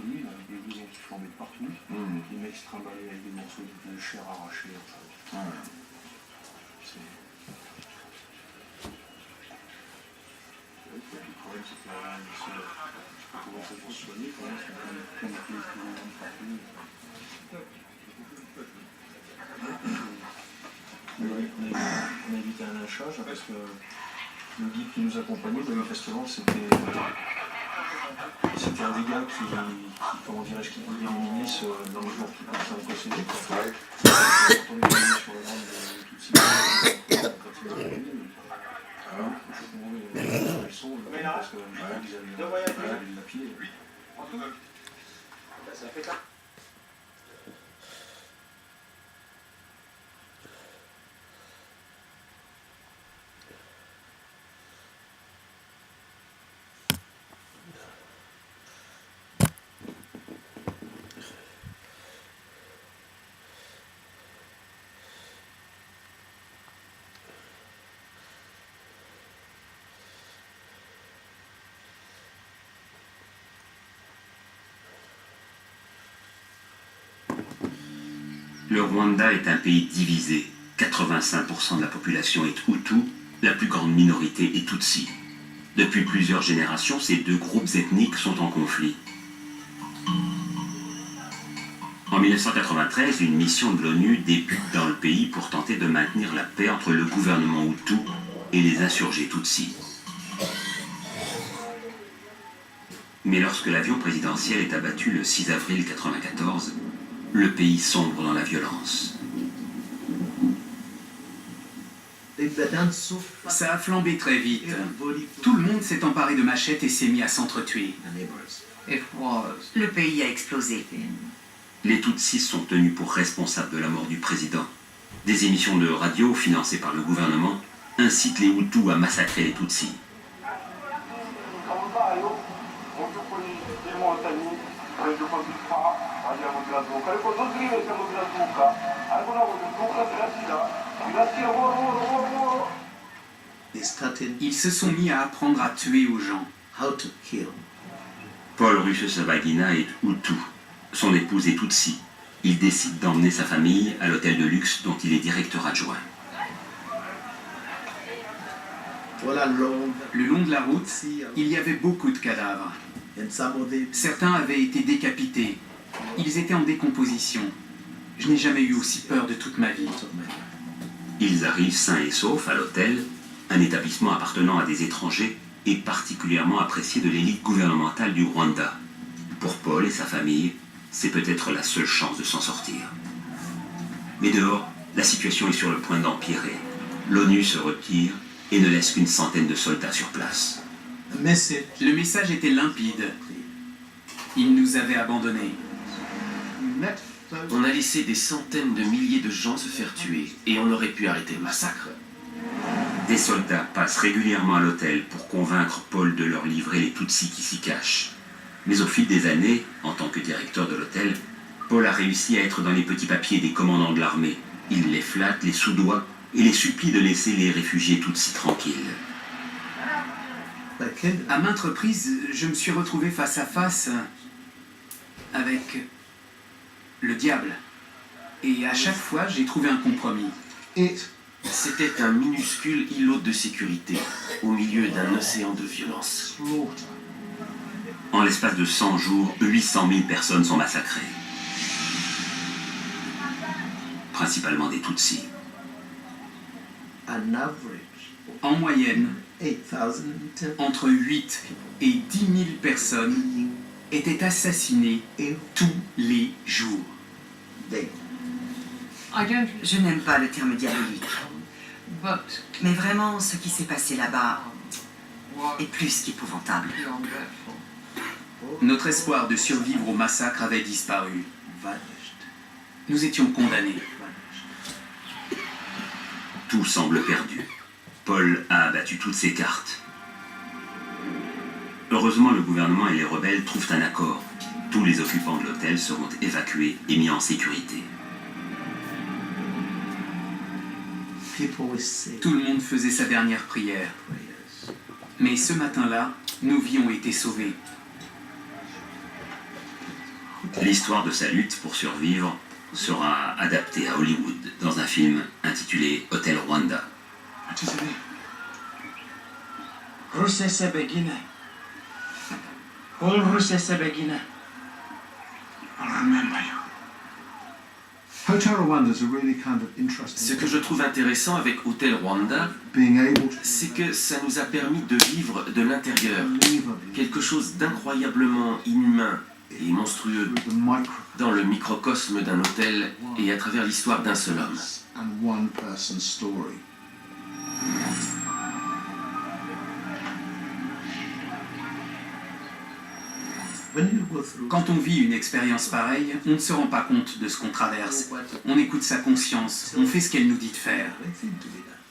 connu, avec des maisons qui flambaient de partout, les mecs se trimballaient avec des morceaux de chair arrachés. Enfin, le problème, c'est que comment ça peut se soigner quand même, c'est qu'on a plus de partout. On a évité un lynchage parce que le guide qui nous accompagnait, manifestement, c'était un des gars qui comment dirais-je, qui voulait éliminer dans les jours qui passaient en procédé. On est venu sur la grande de tout de quand il m'a réuni. Ils sont parce que ils avaient la pied. Ça fait ça. Le Rwanda est un pays divisé. 85% de la population est Hutu, la plus grande minorité est Tutsi. Depuis plusieurs générations, ces deux groupes ethniques sont en conflit. En 1993, une mission de l'ONU débute dans le pays pour tenter de maintenir la paix entre le gouvernement Hutu et les insurgés Tutsi. Mais lorsque l'avion présidentiel est abattu le 6 avril 1994, le pays sombre dans la violence. Ça a flambé très vite. Tout le monde s'est emparé de machettes et s'est mis à s'entretuer. Le pays a explosé. Les Tutsis sont tenus pour responsables de la mort du président. Des émissions de radio financées par le gouvernement incitent les Hutus à massacrer les Tutsis. Ils se sont mis à apprendre à tuer aux gens. Paul Rusesabagina est Hutu. Son épouse est Tutsi. Il décide d'emmener sa famille à l'hôtel de luxe dont il est directeur adjoint. Le long de la route, il y avait beaucoup de cadavres. Certains avaient été décapités. Ils étaient en décomposition. Je n'ai jamais eu aussi peur de toute ma vie. Ils arrivent sains et saufs à l'hôtel, un établissement appartenant à des étrangers et particulièrement apprécié de l'élite gouvernementale du Rwanda. Pour Paul et sa famille, c'est peut-être la seule chance de s'en sortir. Mais dehors, la situation est sur le point d'empirer. L'ONU se retire et ne laisse qu'une centaine de soldats sur place. Le message était limpide. Ils nous avaient abandonnés. On a laissé des centaines de milliers de gens se faire tuer et on aurait pu arrêter le massacre. Des soldats passent régulièrement à l'hôtel pour convaincre Paul de leur livrer les Tutsis qui s'y cachent. Mais au fil des années, en tant que directeur de l'hôtel, Paul a réussi à être dans les petits papiers des commandants de l'armée. Il les flatte, les soudoie et les supplie de laisser les réfugiés Tutsis tranquilles. À maintes reprises, je me suis retrouvé face à face avec le diable. Et à chaque fois, j'ai trouvé un compromis. C'était un minuscule îlot de sécurité, au milieu d'un océan de violence. En l'espace de 100 jours, 800 000 personnes sont massacrées. Principalement des Tutsis. En moyenne, entre 8 et 10 000 personnes étaient assassinées tous les jours. Je n'aime pas le terme diabolique. Mais vraiment, ce qui s'est passé là-bas est plus qu'épouvantable. Notre espoir de survivre au massacre avait disparu. Nous étions condamnés. Tout semble perdu. Paul a abattu toutes ses cartes. Heureusement, le gouvernement et les rebelles trouvent un accord. Tous les occupants de l'hôtel seront évacués et mis en sécurité. Tout le monde faisait sa dernière prière. Mais ce matin-là, nos vies ont été sauvées. L'histoire de sa lutte pour survivre sera adaptée à Hollywood dans un film intitulé Hôtel Rwanda. Rusesabagina. Paul Rusesabagina. I'll remember you. Hotel Rwanda is a really kind of interesting. Ce que je trouve intéressant avec Hôtel Rwanda, Being able to c'est que ça nous a permis de vivre de l'intérieur quelque chose d'incroyablement inhumain et monstrueux the micro dans le microcosme d'un hôtel et à travers l'histoire d'un seul homme. and one person story. When you go through Quand on vit une expérience pareille, on ne se rend pas compte de ce qu'on traverse. On écoute sa conscience, on fait ce qu'elle nous dit de faire. the right thing to be done.